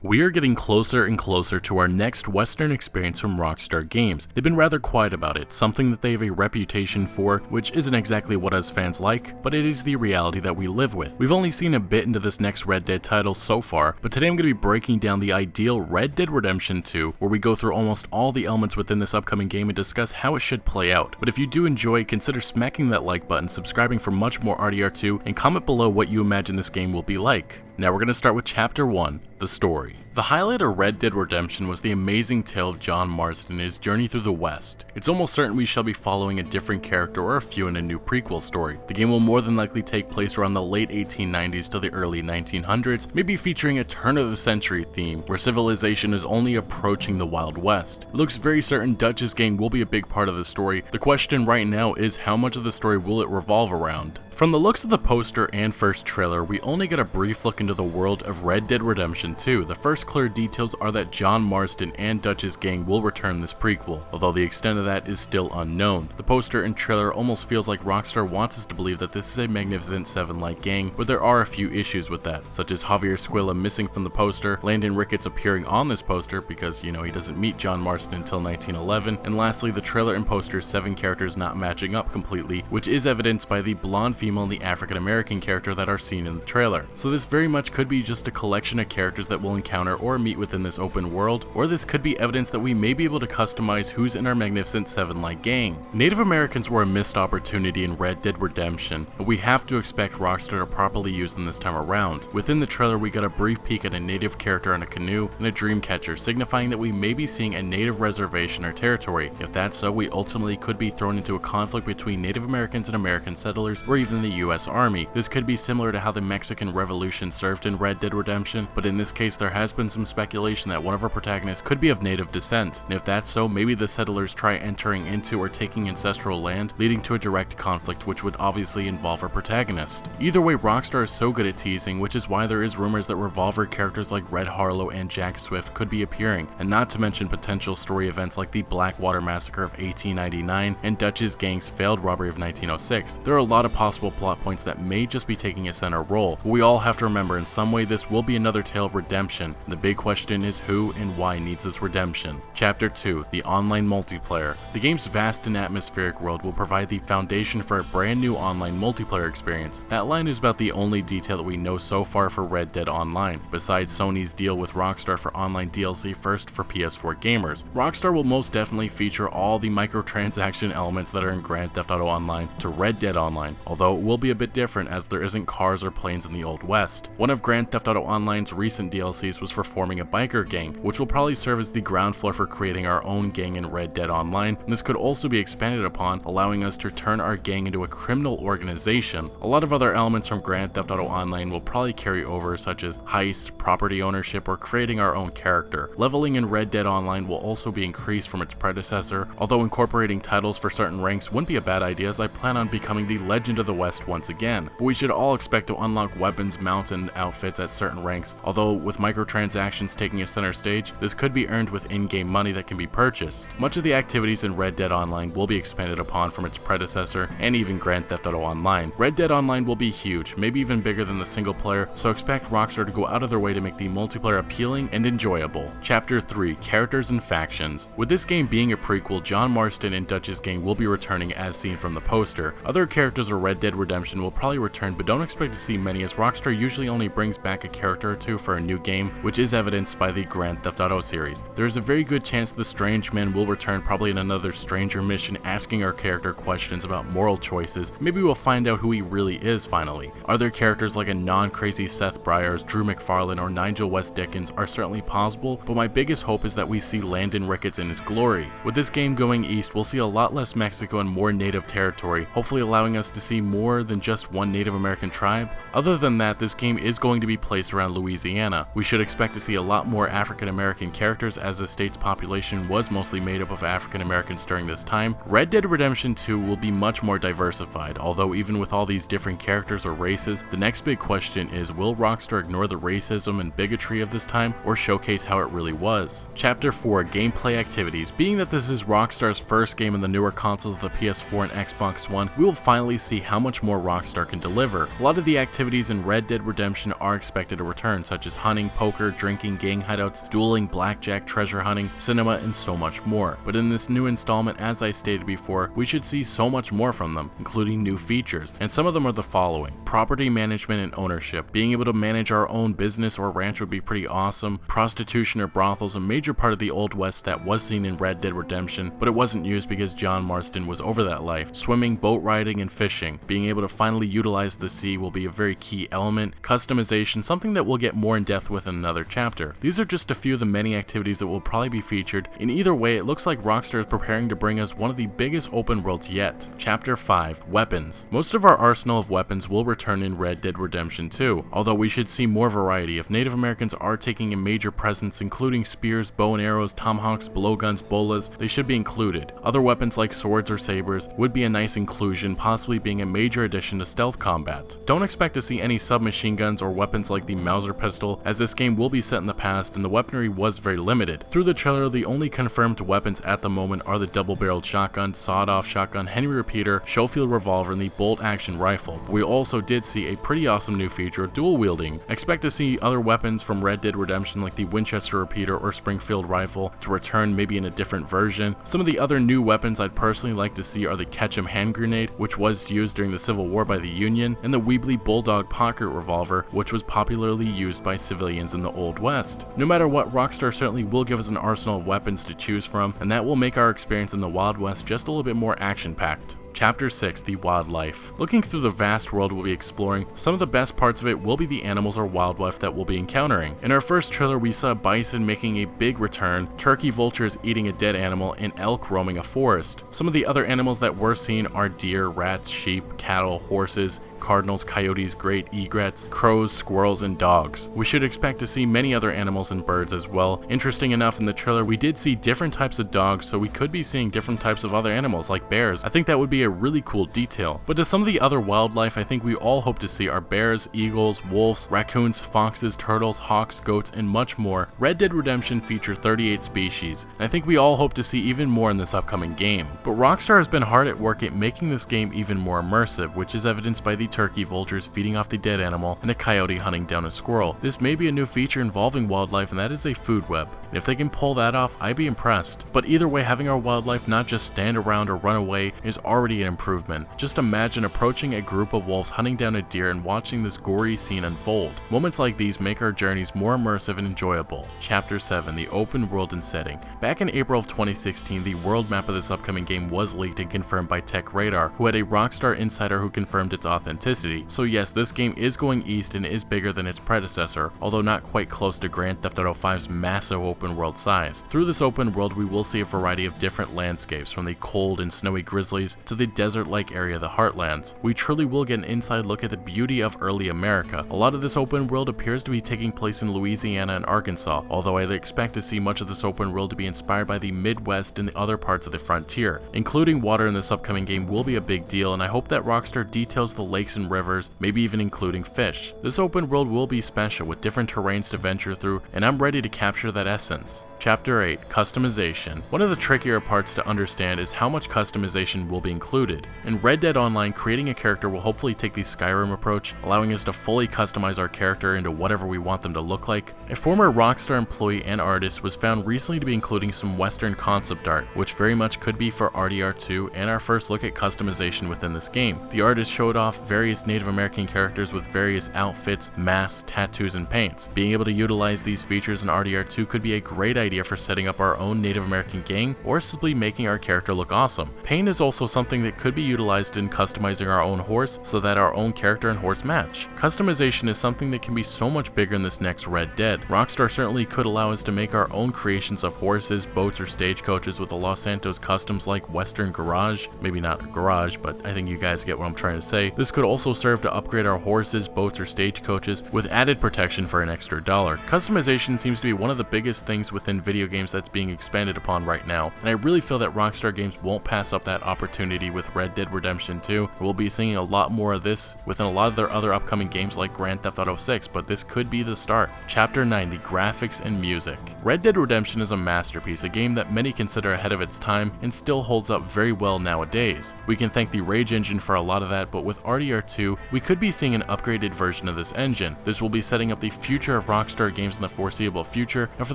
We are getting closer and closer to our next Western experience from Rockstar Games. They've been rather quiet about it, something that they have a reputation for, which isn't exactly what us fans like, but it is the reality that we live with. We've only seen a bit into this next Red Dead title so far, but today I'm going to be breaking down the ideal Red Dead Redemption 2, where we go through almost all the elements within this upcoming game and discuss how it should play out. But if you do enjoy, consider smacking that like button, subscribing for much more RDR2, and comment below what you imagine this game will be like. Now we're going to start with Chapter 1, the story. The highlight of Red Dead Redemption was the amazing tale of John Marston and his journey through the West. It's almost certain we shall be following a different character or a few in a new prequel story. The game will more than likely take place around the late 1890s to the early 1900s, maybe featuring a turn of the century theme, where civilization is only approaching the Wild West. It looks very certain Dutch's gang will be a big part of the story. The question right now is how much of the story will it revolve around? From the looks of the poster and first trailer, we only get a brief look into the world of Red Dead Redemption 2. The first clear details are that John Marston and Dutch's gang will return this prequel, although the extent of that is still unknown. The poster and trailer almost feels like Rockstar wants us to believe that this is a Magnificent Seven-like gang, but there are a few issues with that, such as Javier Squilla missing from the poster, Landon Ricketts appearing on this poster because, he doesn't meet John Marston until 1911, and lastly, the trailer and poster's 7 characters not matching up completely, which is evidenced by the blonde female and the African-American character that are seen in the trailer. So this very much could be just a collection of characters that we'll encounter or meet within this open world, or this could be evidence that we may be able to customize who's in our Magnificent Seven-like gang. Native Americans were a missed opportunity in Red Dead Redemption, but we have to expect Rockstar to properly use them this time around. Within the trailer, we got a brief peek at a native character on a canoe and a dream catcher, signifying that we may be seeing a native reservation or territory. If that's so, we ultimately could be thrown into a conflict between Native Americans and American settlers, or even the US Army. This could be similar to how the Mexican Revolution served in Red Dead Redemption, but in this case there has been some speculation that one of our protagonists could be of native descent, and if that's so, maybe the settlers try entering into or taking ancestral land, leading to a direct conflict which would obviously involve our protagonist. Either way, Rockstar is so good at teasing, which is why there is rumors that Revolver characters like Red Harlow and Jack Swift could be appearing, and not to mention potential story events like the Blackwater Massacre of 1899 and Dutch's gang's failed robbery of 1906. There are a lot of possible plot points that may just be taking a center role, but we all have to remember in some way this will be another tale of redemption, and the big question is who and why needs this redemption. Chapter 2, the online multiplayer. The game's vast and atmospheric world will provide the foundation for a brand new online multiplayer experience. That line is about the only detail that we know so far for Red Dead Online, besides Sony's deal with Rockstar for online DLC first for PS4 gamers. Rockstar will most definitely feature all the microtransaction elements that are in Grand Theft Auto Online to Red Dead Online, although it will be a bit different as there isn't cars or planes in the Old West. One of Grand Theft Auto Online's recent DLCs was for forming a biker gang, which will probably serve as the ground floor for creating our own gang in Red Dead Online, and this could also be expanded upon, allowing us to turn our gang into a criminal organization. A lot of other elements from Grand Theft Auto Online will probably carry over, such as heists, property ownership, or creating our own character. Leveling in Red Dead Online will also be increased from its predecessor, although incorporating titles for certain ranks wouldn't be a bad idea, as I plan on becoming the Legend of the West once again. But we should all expect to unlock weapons, mounts, and outfits at certain ranks, although with microtransactions taking a center stage, this could be earned with in-game money that can be purchased. Much of the activities in Red Dead Online will be expanded upon from its predecessor and even Grand Theft Auto Online. Red Dead Online will be huge, maybe even bigger than the single player, so expect Rockstar to go out of their way to make the multiplayer appealing and enjoyable. Chapter 3, Characters and Factions. With this game being a prequel, John Marston and Dutch's gang will be returning as seen from the poster. Other characters of Red Dead Redemption will probably return, but don't expect to see many, as Rockstar usually only brings back a character or two for a new game, which is evidenced by the Grand Theft Auto series. There is a very good chance the Strange Man will return, probably in another Stranger mission, asking our character questions about moral choices. Maybe we'll find out who he really is finally. Other characters like a non-crazy Seth Briars, Drew McFarlane, or Nigel West Dickens are certainly possible, but my biggest hope is that we see Landon Ricketts in his glory. With this game going east, we'll see a lot less Mexico and more native territory, hopefully allowing us to see more than just one Native American tribe. Other than that, this game is going to be placed around Louisiana. We should expect to see a lot more African American characters, as the state's population was mostly made up of African Americans during this time. Red Dead Redemption 2 will be much more diversified, although even with all these different characters or races, the next big question is, will Rockstar ignore the racism and bigotry of this time, or showcase how it really was? Chapter 4, Gameplay Activities. Being that this is Rockstar's first game in the newer consoles of the PS4 and Xbox One, we will finally see how much much more Rockstar can deliver. A lot of the activities in Red Dead Redemption are expected to return, such as hunting, poker, drinking, gang hideouts, dueling, blackjack, treasure hunting, cinema, and so much more. But in this new installment, as I stated before, we should see so much more from them, including new features, and some of them are the following: property management and ownership. Being able to manage our own business or ranch would be pretty awesome. Prostitution or brothels, a major part of the Old West that was seen in Red Dead Redemption, but it wasn't used because John Marston was over that life. Swimming, boat riding, and fishing. Being able to finally utilize the sea will be a very key element. Customization, something that we'll get more in depth with in another chapter. These are just a few of the many activities that will probably be featured. In either way, it looks like Rockstar is preparing to bring us one of the biggest open worlds yet. Chapter 5, Weapons. Most of our arsenal of weapons will return in Red Dead Redemption 2, although we should see more variety if Native Americans are taking a major presence, including spears, bow and arrows, tomahawks, blowguns, bolas. They should be included. Other weapons like swords or sabers would be a nice inclusion, possibly being a major addition to stealth combat. Don't expect to see any submachine guns or weapons like the Mauser pistol, as this game will be set in the past and the weaponry was very limited. Through the trailer, the only confirmed weapons at the moment are the double-barreled shotgun, sawed-off shotgun, Henry repeater, Schofield revolver, and the bolt-action rifle. But we also did see a pretty awesome new feature of dual wielding. Expect to see other weapons from Red Dead Redemption like the Winchester repeater or Springfield rifle to return, maybe in a different version. Some of the other new weapons I'd personally like to see are the Ketchum hand grenade, which was used during the Civil War by the Union, and the Weebly Bulldog pocket revolver, which was popularly used by civilians in the Old West. No matter what, Rockstar certainly will give us an arsenal of weapons to choose from, and that will make our experience in the Wild West just a little bit more action-packed. Chapter 6, the Wildlife. Looking through the vast world we'll be exploring, some of the best parts of it will be the animals or wildlife that we'll be encountering. In our first trailer, we saw bison making a big return, turkey vultures eating a dead animal, and elk roaming a forest. Some of the other animals that we're seeing are deer, rats, sheep, cattle, horses, cardinals, coyotes, great egrets, crows, squirrels, and dogs. We should expect to see many other animals and birds as well. Interesting enough, in the trailer we did see different types of dogs, so we could be seeing different types of other animals like bears. I think that would be a really cool detail. But to some of the other wildlife I think we all hope to see are bears, eagles, wolves, raccoons, foxes, turtles, hawks, goats, and much more. Red Dead Redemption features 38 species, and I think we all hope to see even more in this upcoming game. But Rockstar has been hard at work at making this game even more immersive, which is evidenced by the turkey vultures feeding off the dead animal and a coyote hunting down a squirrel. This may be a new feature involving wildlife, and that is a food web. And if they can pull that off, I'd be impressed. But either way, having our wildlife not just stand around or run away is already an improvement. Just imagine approaching a group of wolves hunting down a deer and watching this gory scene unfold. Moments like these make our journeys more immersive and enjoyable. Chapter 7, the open world and setting. Back in April of 2016, the world map of this upcoming game was leaked and confirmed by Tech Radar, who had a Rockstar insider who confirmed its authenticity. So yes, this game is going east and is bigger than its predecessor, although not quite close to Grand Theft Auto 5's massive open world size. Through this open world, we will see a variety of different landscapes, from the cold and snowy grizzlies to the desert-like area of the Heartlands. We truly will get an inside look at the beauty of early America. A lot of this open world appears to be taking place in Louisiana and Arkansas, although I'd expect to see much of this open world to be inspired by the Midwest and the other parts of the frontier. Including water in this upcoming game will be a big deal, and I hope that Rockstar details the lakes and rivers, maybe even including fish. This open world will be special, with different terrains to venture through, and I'm ready to capture that essence. Chapter 8, Customization. One of the trickier parts to understand is how much customization will be included. In Red Dead Online, creating a character will hopefully take the Skyrim approach, allowing us to fully customize our character into whatever we want them to look like. A former Rockstar employee and artist was found recently to be including some Western concept art, which very much could be for RDR2 and our first look at customization within this game. The artist showed off various Native American characters with various outfits, masks, tattoos, and paints. Being able to utilize these features in RDR2 could be a great idea for setting up our own Native American gang, or simply making our character look awesome. Paint is also something that could be utilized in customizing our own horse so that our own character and horse match. Customization is something that can be so much bigger in this next Red Dead. Rockstar certainly could allow us to make our own creations of horses, boats, or stagecoaches with the Los Santos customs like Western Garage. Maybe not a garage, but I think you guys get what I'm trying to say. This could also serve to upgrade our horses, boats, or stagecoaches with added protection for an extra $1. Customization seems to be one of the biggest things within video games that's being expanded upon right now, and I really feel that Rockstar Games won't pass up that opportunity see with Red Dead Redemption 2. We'll be seeing a lot more of this within a lot of their other upcoming games like Grand Theft Auto 6, but this could be the start. Chapter 9, the graphics and music. Red Dead Redemption is a masterpiece, a game that many consider ahead of its time and still holds up very well nowadays. We can thank the Rage engine for a lot of that, but with RDR2, we could be seeing an upgraded version of this engine. This will be setting up the future of Rockstar games in the foreseeable future, and for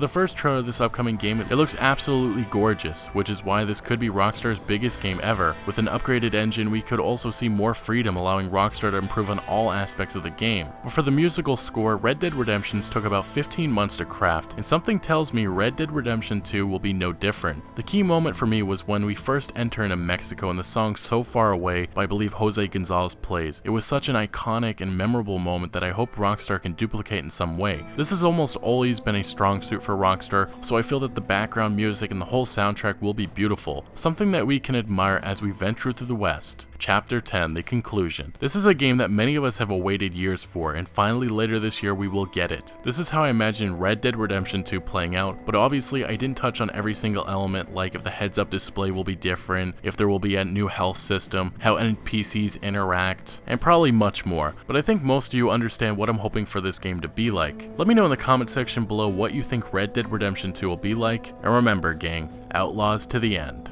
the first trailer of this upcoming game, it looks absolutely gorgeous, which is why this could be Rockstar's biggest game ever. With an upgraded engine, we could also see more freedom, allowing Rockstar to improve on all aspects of the game. But for the musical score, Red Dead Redemption's took about 15 months to craft, and something tells me Red Dead Redemption 2 will be no different. The key moment for me was when we first enter into Mexico and the song So Far Away by I believe Jose Gonzalez plays. It was such an iconic and memorable moment that I hope Rockstar can duplicate in some way. This has almost always been a strong suit for Rockstar, so I feel that the background music and the whole soundtrack will be beautiful, something that we can admire as we venture through the West. Chapter 10, the conclusion. This is a game that many of us have awaited years for, and finally later this year we will get it. This is how I imagine Red Dead Redemption 2 playing out, but obviously I didn't touch on every single element, like if the heads-up display will be different, if there will be a new health system, how NPCs interact, and probably much more. But I think most of you understand what I'm hoping for this game to be like. Let me know in the comment section below what you think Red Dead Redemption 2 will be like, and remember gang, outlaws to the end.